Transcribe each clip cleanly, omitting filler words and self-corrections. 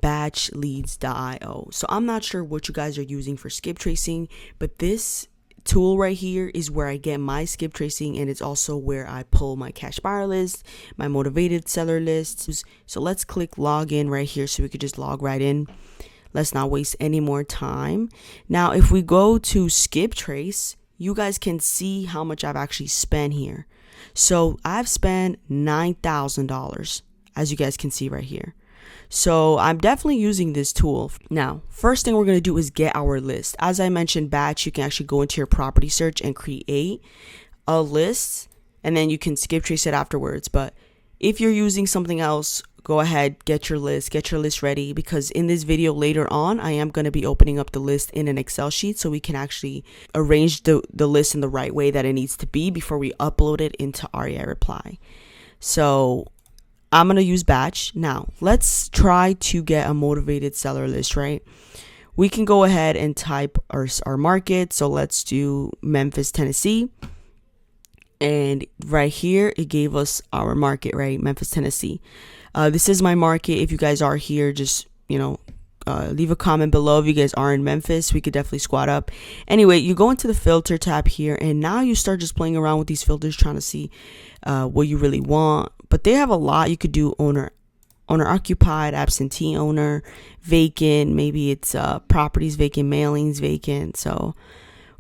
batchleads.io. So I'm not sure what you guys are using for skip tracing, but this tool right here is where I get my skip tracing, and it's also where I pull my cash buyer list, my motivated seller lists. So let's click log in right here so we could just log right in. Let's not waste any more time. Now, if we go to skip trace, you guys can see how much I've actually spent here. So I've spent $9,000, as you guys can see right here. So I'm definitely using this tool. Now, first thing we're going to do is get our list. As I mentioned, batch, you can actually go into your property search and create a list, and then you can skip trace it afterwards. But if you're using something else, go ahead, get your list ready, because in this video later on, I am going to be opening up the list in an Excel sheet so we can actually arrange the list in the right way that it needs to be before we upload it into REI Reply. So I'm going to use batch. Now, let's try to get a motivated seller list, right? We can go ahead and type our market. So let's do Memphis, Tennessee. And right here, it gave us our market, right? Memphis, Tennessee. This is my market. If you guys are here, just, leave a comment below. If you guys are in Memphis, we could definitely squat up. Anyway, you go into the filter tab here, and now you start just playing around with these filters, trying to see what you really want. But they have a lot. You could do owner occupied, absentee owner, vacant. Maybe it's properties vacant, mailings vacant. So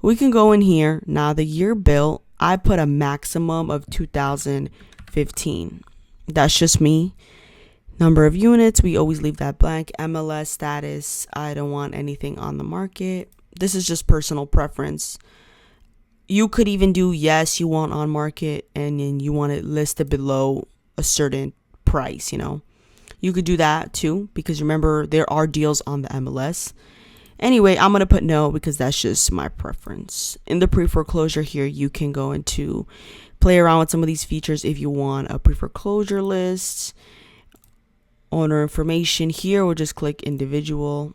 we can go in here. Now, the year built, I put a maximum of 2015. That's just me. Number of units, we always leave that blank. MLS status, I don't want anything on the market. This is just personal preference. You could even do yes, you want on market, and then you want it listed below a certain price, You could do that too, because remember, there are deals on the MLS. Anyway, I'm going to put no because that's just my preference. In the pre-foreclosure here, you can go into play around with some of these features if you want a pre-foreclosure list. Owner information here, we'll just click individual.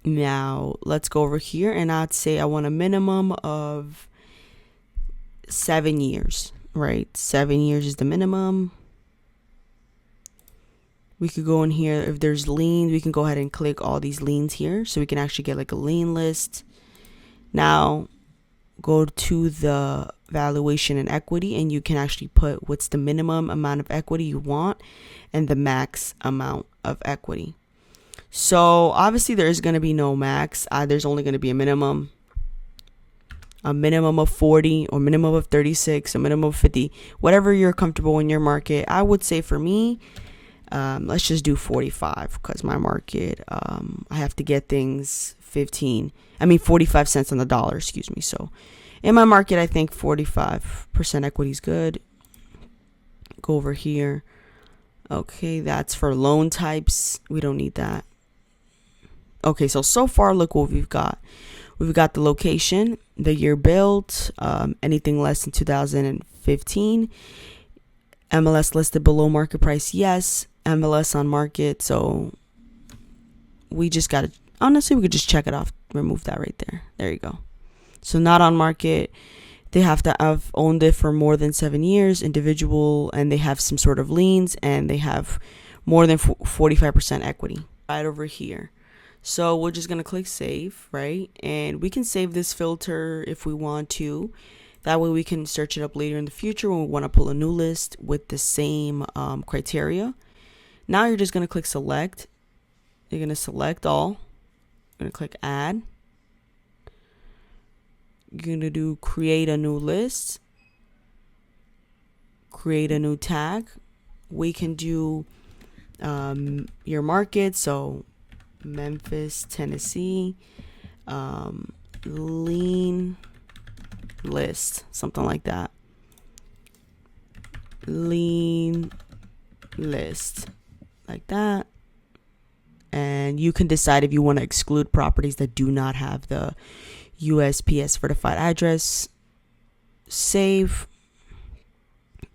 Now let's go over here, and I'd say I want a minimum of 7 years, right? 7 years is the minimum. We could go in here. If there's liens, we can go ahead and click all these liens here, so we can actually get like a lien list. Now go to the valuation and equity, and you can actually put what's the minimum amount of equity you want and the max amount of equity. So obviously there is going to be no max. There's only going to be a minimum of 40 or minimum of 36, a minimum of 50, whatever you're comfortable in your market. I would say for me, let's just do 45 because my market, I have to get things 45 cents on the dollar, excuse me. So in my market, I think 45% equity is good. Go over here. Okay, that's for loan types. We don't need that. Okay, so far, look what we've got. We've got the location, the year built, anything less than 2015. MLS listed below market price, yes. MLS on market, so we just got to, honestly, we could just check it off, remove that right there. There you go. So not on market. They have to have owned it for more than 7 years, individual, and they have some sort of liens, and they have more than 45% equity right over here. So we're just going to click save, right? And we can save this filter if we want to. That way we can search it up later in the future when we want to pull a new list with the same criteria. Now you're just going to click select. You're going to select all. You're going to click add. You're going to do create a new list. Create a new tag. We can do your market. So Memphis, Tennessee, lien list, something like that. Lien list, like that. And you can decide if you want to exclude properties that do not have the USPS certified address. Save.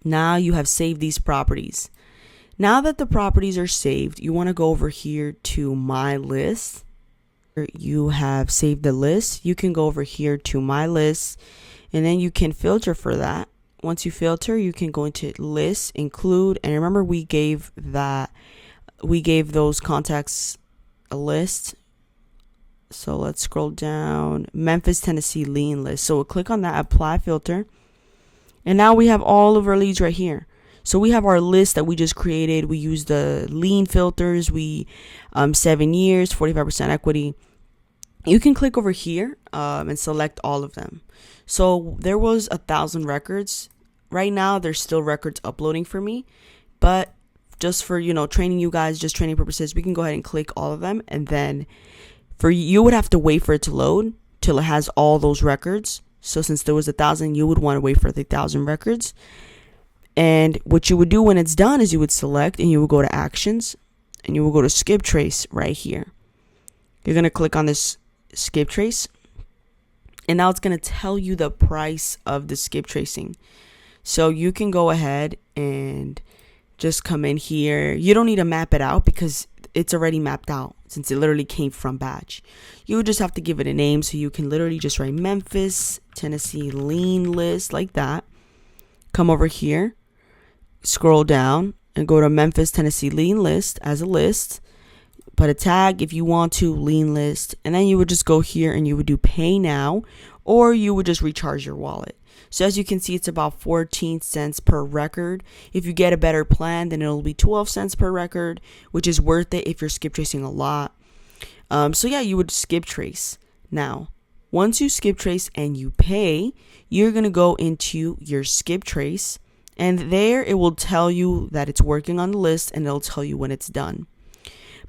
Now you have saved these properties. Now that the properties are saved, you want to go over here to my list. You have saved the list. You can go over here to my list, and then you can filter for that. Once you filter, you can go into list, include, and remember we gave that we gave those contacts a list. So let's scroll down. Memphis, Tennessee lien list. So we'll click on that apply filter. And now we have all of our leads right here. So we have our list that we just created. We use the lien filters. 7 years, 45% equity. You can click over here and select all of them. So there was 1,000 records. Right now, there's still records uploading for me. But just for, training you guys, just training purposes, we can go ahead and click all of them. And then you would have to wait for it to load till it has all those records. So since there was 1,000, you would want to wait for the 1,000 records. And what you would do when it's done is you would select and you would go to actions and you will go to skip trace right here. You're going to click on this skip trace. And now it's going to tell you the price of the skip tracing. So you can go ahead and just come in here. You don't need to map it out because it's already mapped out since it literally came from batch. You would just have to give it a name. So you can literally just write Memphis, Tennessee lien list like that. Come over here, scroll down and go to Memphis, Tennessee lien list as a list. Put a tag if you want to, lien list. And then you would just go here and you would do pay now, or you would just recharge your wallet. So as you can see, it's about 14 cents per record. If you get a better plan, then it'll be 12 cents per record, which is worth it if you're skip tracing a lot. So yeah, you would skip trace. Now, once you skip trace and you pay, you're going to go into your skip trace. And there it will tell you that it's working on the list and it'll tell you when it's done.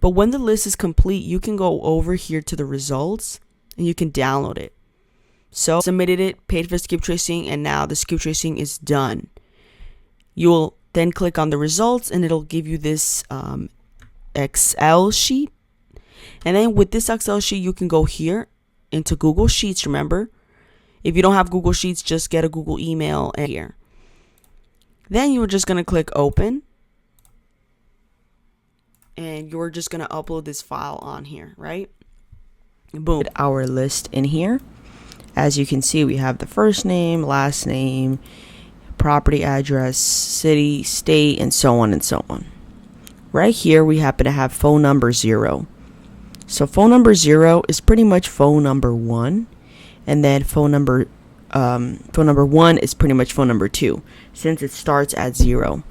But when the list is complete, you can go over here to the results and you can download it. So submitted it, paid for skip tracing, and now the skip tracing is done. You'll then click on the results and it'll give you this Excel sheet. And then with this Excel sheet, you can go here into Google Sheets, remember? If you don't have Google Sheets, just get a Google email and here. Then you're just going to click open. And you're just going to upload this file on here, right? Boom. Our list in here. As you can see, we have the first name, last name, property address, city, state, and so on and so on. Right here, we happen to have phone number 0. So phone number 0 is pretty much phone number 1. And then phone number 1 is pretty much phone number 2, since it starts at 0.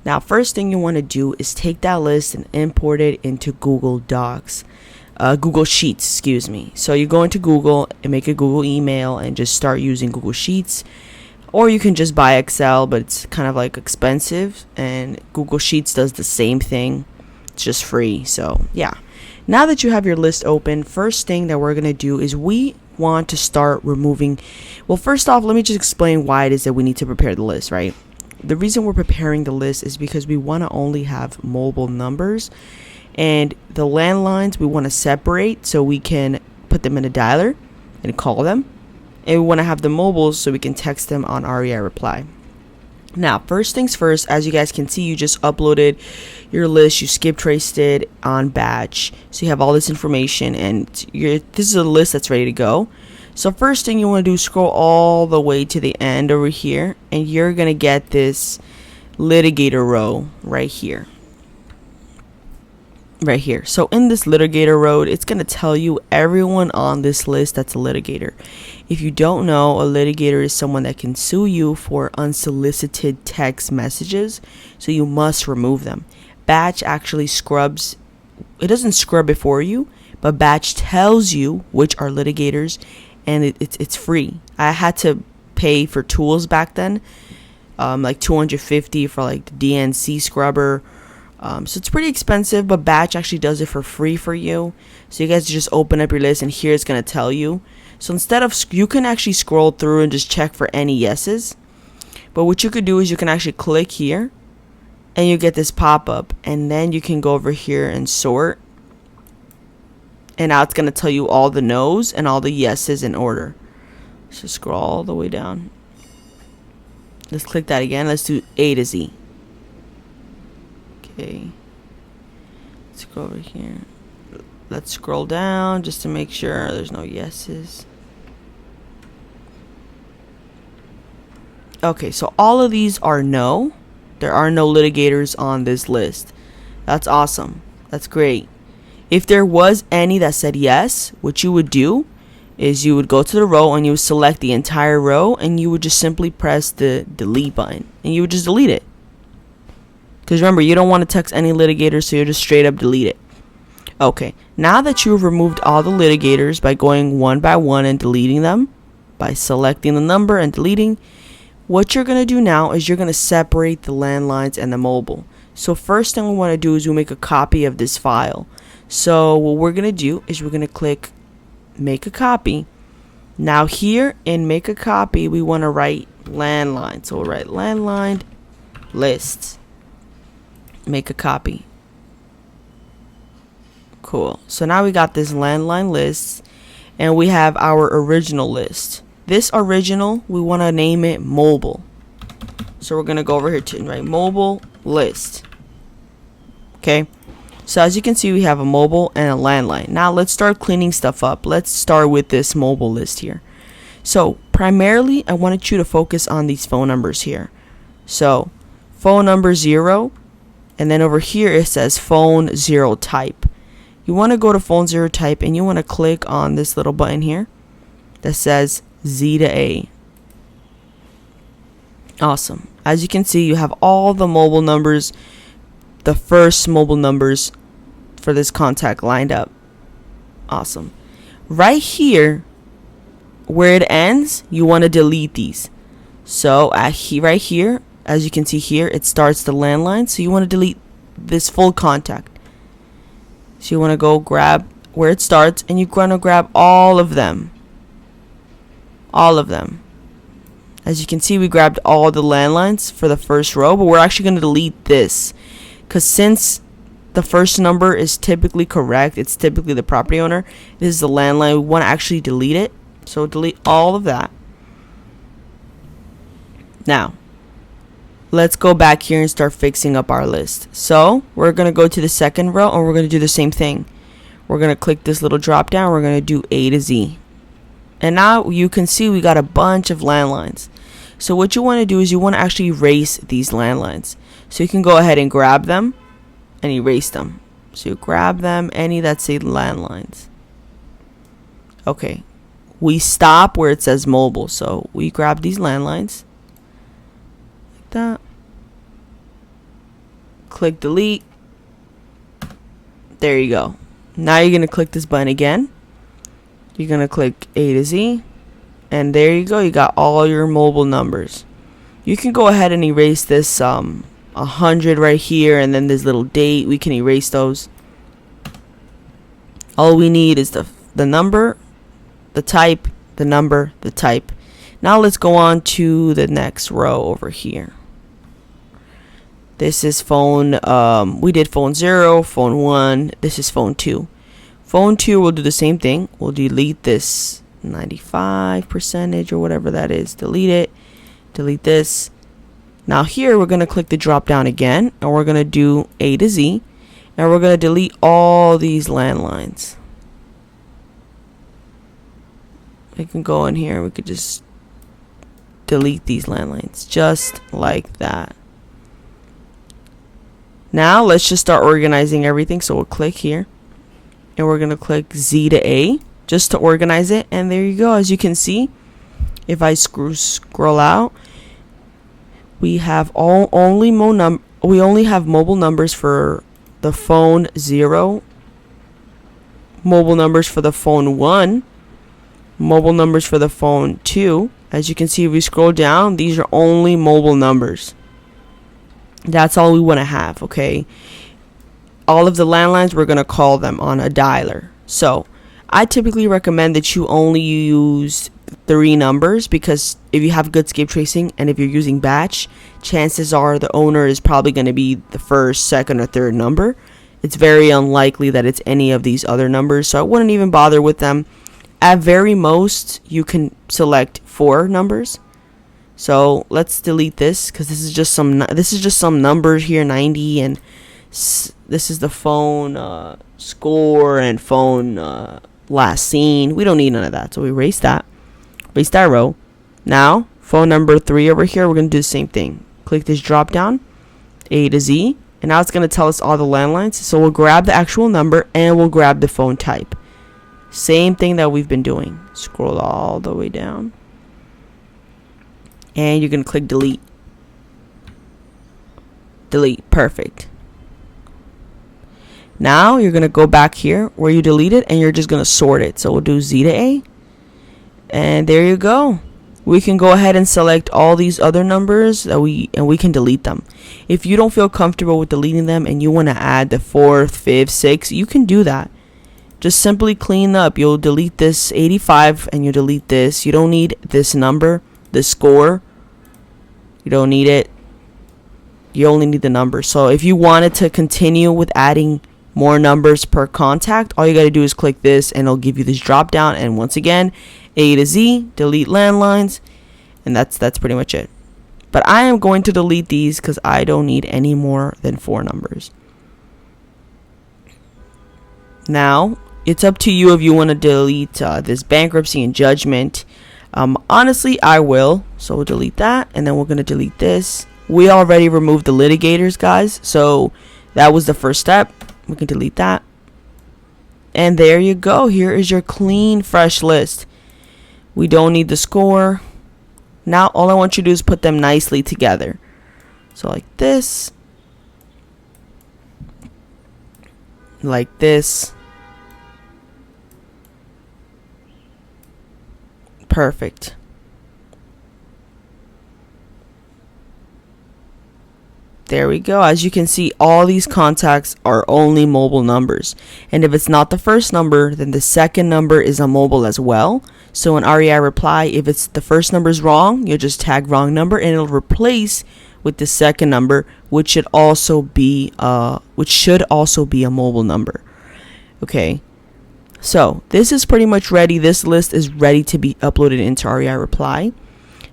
Now, first thing you want to do is take that list and import it into Google Docs. Google Sheets, excuse me. So you go into Google and make a Google email and just start using Google Sheets. Or you can just buy Excel, but it's kind of like expensive. And Google Sheets does the same thing. It's just free. So yeah. Now that you have your list open, first thing that we're going to do is we want to start removing. Well, first off, let me just explain why it is that we need to prepare the list, right? The reason we're preparing the list is because we want to only have mobile numbers. And the landlines we want to separate so we can put them in a dialer and call them. And we want to have the mobiles so we can text them on REI reply. Now, first things first, as you guys can see, you just uploaded your list. You skip traced it on batch. So you have all this information and this is a list that's ready to go. So first thing you want to do is scroll all the way to the end over here. And you're going to get this litigator row right here. Right here. So in this litigator row, it's going to tell you everyone on this list that's a litigator. If you don't know, a litigator is someone that can sue you for unsolicited text messages. So you must remove them. Batch actually scrubs. It doesn't scrub it for you, but Batch tells you which are litigators, and it's free. I had to pay for tools back then, like $250 for like the DNC scrubber. So it's pretty expensive, but Batch actually does it for free for you. So you guys just open up your list and here it's going to tell you. So instead of, you can actually scroll through and just check for any yeses. But what you could do is you can actually click here and you get this pop up. And then you can go over here and sort. And now it's going to tell you all the no's and all the yeses in order. So scroll all the way down. Let's click that again. Let's do A to Z. Okay, let's go over here. Let's scroll down just to make sure there's no yeses. Okay, so all of these are no. There are no litigators on this list. That's awesome. That's great. If there was any that said yes, what you would do is you would go to the row and you would select the entire row and you would just simply press the delete button and you would just delete it. Because remember, you don't want to text any litigators, so you just straight up delete it. Okay, now that you've removed all the litigators by going one by one and deleting them, by selecting the number and deleting, what you're going to do now is you're going to separate the landlines and the mobile. So first thing we want to do is we make a copy of this file. So what we're going to do is we're going to click make a copy. Now here in make a copy, we want to write landline. So we'll write landline list. Make a copy. Cool. So now we got this landline list and we have our original list. This original, we want to name it mobile. So we're going to go over here to write mobile list. Okay. So as you can see, we have a mobile and a landline. Now let's start cleaning stuff up. Let's start with this mobile list here. So primarily, I wanted you to focus on these phone numbers here. So phone number 0, and then over here it says phone 0 type. You want to go to phone 0 type and you want to click on this little button here that says Z to A. Awesome. As you can see, you have all the mobile numbers, the first mobile numbers for this contact lined up. Awesome. Right here where it ends, you want to delete these. So right here, as you can see here, it starts the landline, so you want to delete this full contact. So you want to go grab where it starts and you're going to grab all of them. All of them. As you can see, we grabbed all the landlines for the first row, but we're actually going to delete this. Because since the first number is typically correct, it's typically the property owner, this is the landline, we want to actually delete it. So delete all of that. Now, let's go back here and start fixing up our list. So we're going to go to the second row and we're going to do the same thing. We're going to click this little drop down. We're going to do A to Z. And now you can see we got a bunch of landlines. So what you want to do is you want to actually erase these landlines. So you can go ahead and grab them and erase them. So you grab them, any that say landlines. Okay. We stop where it says mobile. So we grab these landlines. Like that. Click delete. There you go. Now you're going to click this button again. You're going to click A to Z. And there you go. You got all your mobile numbers. You can go ahead and erase this 100 right here. And then this little date. We can erase those. All we need is the number, the type, the number, the type. Now let's go on to the next row over here. This is phone, we did phone 0, phone 1. This is phone 2. Phone 2 will do the same thing. We'll delete this 95% or whatever that is. Delete it. Delete this. Now here we're going to click the drop down again. And we're going to do A to Z. And we're going to delete all these landlines. We can go in here. We could just delete these landlines. Just like that. Now let's just start organizing everything. So we'll click here. And we're going to click Z to A just to organize it. And there you go. As you can see, if I scroll out, we have only have mobile numbers for the phone 0, mobile numbers for the phone 1, mobile numbers for the phone 2. As you can see, if we scroll down, these are only mobile numbers. That's all we want to have, okay? All of the landlines, we're going to call them on a dialer. So I typically recommend that you only use 3 numbers, because if you have good skip tracing and if you're using batch, chances are the owner is probably going to be the first, second, or third number. It's very unlikely that it's any of these other numbers, so I wouldn't even bother with them. At very most, you can select 4 numbers. So let's delete this, because this is just some numbers here, 90, and this is the phone score and phone last seen. We don't need none of that, so we erase that. Erase that row. Now phone number 3 over here, we're going to do the same thing. Click this drop down, A to Z, And now it's going to tell us all the landlines. So we'll grab the actual number and we'll grab the phone type. Same thing that we've been doing. Scroll all the way down. And you're going to click delete. Delete. Perfect. Now you're going to go back here where you deleted and you're just going to sort it. So we'll do Z to A. And there you go. We can go ahead and select all these other numbers that we can delete them. If you don't feel comfortable with deleting them and you want to add the 4th, 5th, 6th, you can do that. Just simply clean up. You'll delete this 85 and you delete this. You don't need this number, the score. You don't need it. You only need the number. So if you wanted to continue with adding more numbers per contact, all you got to do is click this and it'll give you this drop down. And once again, A to Z, delete landlines, and that's pretty much it. But I am going to delete these because I don't need any more than 4 numbers. Now, it's up to you if you want to delete this bankruptcy and judgment. Honestly, I will. So we'll delete that, and then we're going to delete this. We already removed the litigators, guys, so that was the first step. We can delete that. And there you go. Here is your clean, fresh list. We don't need the score. Now all I want you to do is put them nicely together. So like this. Like this. Perfect. There we go. As you can see, all these contacts are only mobile numbers. And if it's not the first number, then the second number is a mobile as well. So in REI reply, if it's the first number is wrong, you'll just tag wrong number and it'll replace with the second number, which should also be a mobile number. Okay. So this is pretty much ready. This list is ready to be uploaded into REI reply.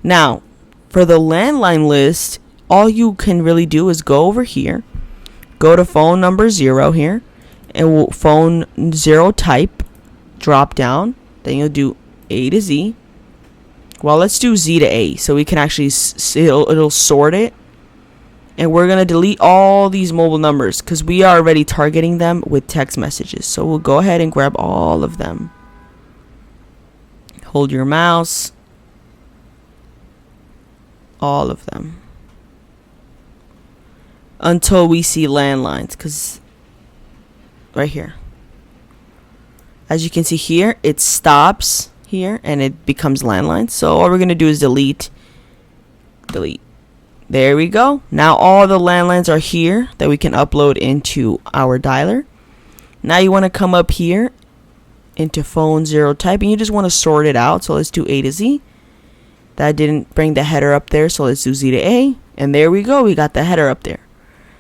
Now, for the landline list, all you can really do is go over here, go to phone number 0 here, and we'll phone 0 type, drop down, then you'll do A to Z. Well, let's do Z to A so we can actually it'll sort it. And we're going to delete all these mobile numbers because we are already targeting them with text messages. So we'll go ahead and grab all of them. Hold your mouse. All of them. Until we see landlines, because right here, as you can see here, it stops here and it becomes landlines. So all we're going to do is delete. There we go. Now all the landlines are here that we can upload into our dialer. Now you want to come up here into phone 0 type and you just want to sort it out. So let's do A to Z. That didn't bring the header up there, so let's do Z to A. And there we go. We got the header up there.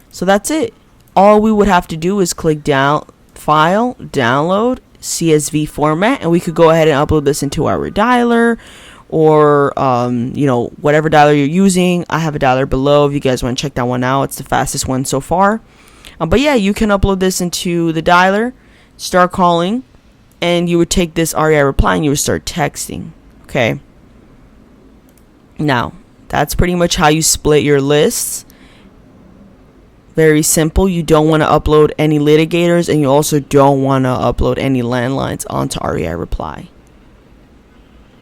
So that's it. All we would have to do is click down, file, download, CSV format, and we could go ahead and upload this into our dialer or, whatever dialer you're using. I have a dialer below if you guys want to check that one out. It's the fastest one so far. But yeah, you can upload this into the dialer, start calling, and you would take this REI reply and you would start texting. Okay. Now, that's pretty much how you split your lists. Very simple. You don't want to upload any litigators and you also don't want to upload any landlines onto REI reply.